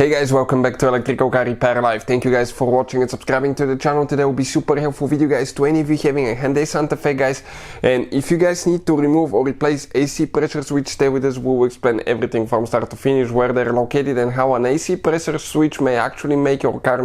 Hey guys, welcome back to Electrical Car Repair Live. Thank you guys for watching and subscribing to the channel. Today will be super helpful video guys to any of you having a Hyundai Santa Fe guys. And if you guys need to remove or replace AC pressure switch, stay with us. We will explain everything from start to finish, where they're located and how an AC pressure switch may actually make your car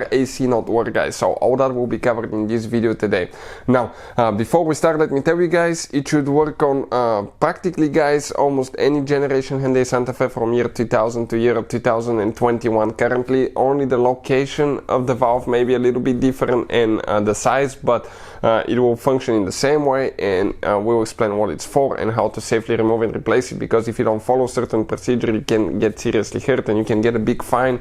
AC not work guys. So all that will be covered in this video today. Now, before we start, let me tell you guys, it should work on practically guys almost any generation Hyundai Santa Fe from year 2000 to year 2021. Currently only the location of the valve may be a little bit different in the size, but it will function in the same way, and we'll explain what it's for and how to safely remove and replace it, because if you don't follow certain procedure you can get seriously hurt and you can get a big fine.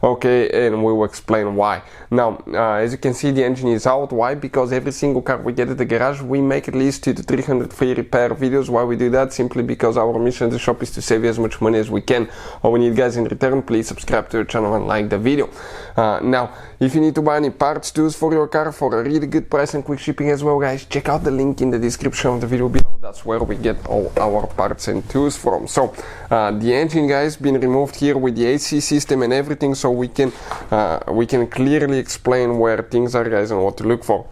Okay, and we will explain why. Now, as you can see, the engine is out. Why? Because every single car we get at the garage we make at least 200 to 300 free repair videos. Why we do that? Simply because our mission at the shop is to save you as much money as we can. All we need guys in return, please subscribe to the channel and like the video. Now, if you need to buy any parts, tools for your car for a really good price and quick shipping as well guys, check out the link in the description of the video below. That's where we get all our parts and tools from. So the engine guys been removed here with the AC system and everything, so we can clearly explain where things are guys and what to look for.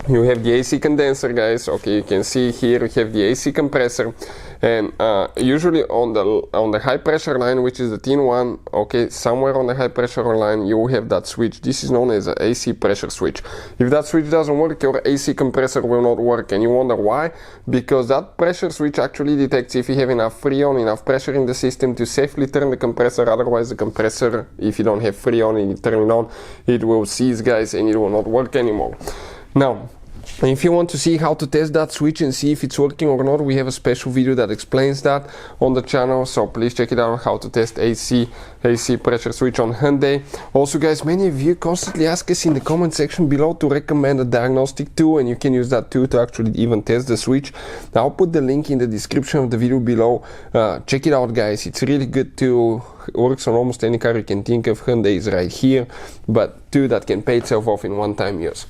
You have the AC condenser guys. Okay, you can see here you have the AC compressor, and usually on the high pressure line, which is the thin one, okay, somewhere on the high pressure line you will have that switch. This is known as an AC pressure switch. If that switch doesn't work, your AC compressor will not work, and you wonder why? Because that pressure switch actually detects if you have enough freon, enough pressure in the system to safely turn the compressor. Otherwise the compressor, if you don't have freon and you turn it on, it will seize guys and it will not work anymore. Now, if you want to see how to test that switch and see if it's working or not, we have a special video that explains that on the channel, so please check it out, how to test AC pressure switch on Hyundai. Also guys, many of you constantly ask us in the comment section below to recommend a diagnostic tool, and you can use that too to actually even test the switch. I'll put the link in the description of the video below. Check it out guys, it's really good tool. It works on almost any car you can think of. Hyundai is right here, but two that can pay itself off in one-time use.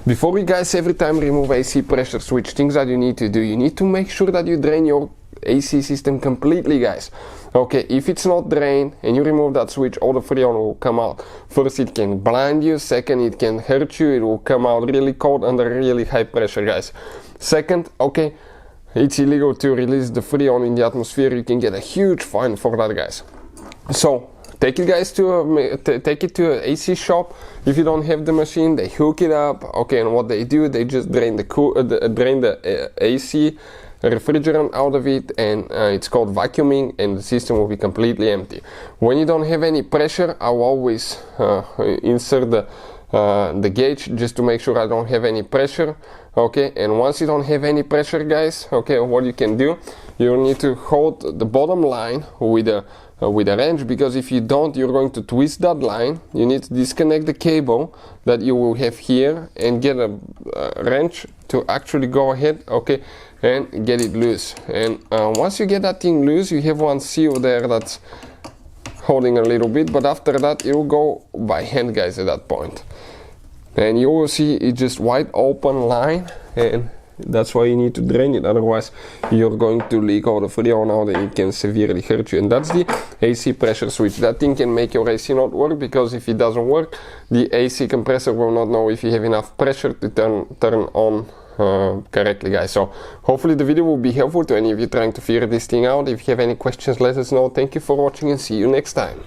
Before you guys every time remove AC pressure switch, things that you need to do: you need to make sure that you drain your AC system completely guys. Okay, if it's not drained and you remove that switch, all the freon will come out. First, it can blind you. Second, it can hurt you. It will come out really cold under really high pressure guys. Second, okay, it's illegal to release the freon in the atmosphere. You can get a huge fine for that guys. So take it guys to take it to an AC shop. If you don't have the machine, they hook it up. Okay, and what they do, they just drain the AC refrigerant out of it, and it's called vacuuming, and the system will be completely empty. When you don't have any pressure, I'll always insert the gauge just to make sure I don't have any pressure. Okay, and once you don't have any pressure guys, okay, what you can do, you need to hold the bottom line with a wrench, because if you don't, you're going to twist that line. You need to disconnect the cable that you will have here and get a wrench to actually go ahead, okay, and get it loose. And once you get that thing loose, you have one seal there that's holding a little bit, but after that it will go by hand guys at that point, and you will see it's just wide open line, and that's why you need to drain it. Otherwise you're going to leak all the freon out and it can severely hurt you. And that's the AC pressure switch. That thing can make your AC not work, because if it doesn't work, the AC compressor will not know if you have enough pressure to turn on correctly guys. So hopefully the video will be helpful to any of you trying to figure this thing out. If you have any questions, let us know. Thank you for watching and see you next time.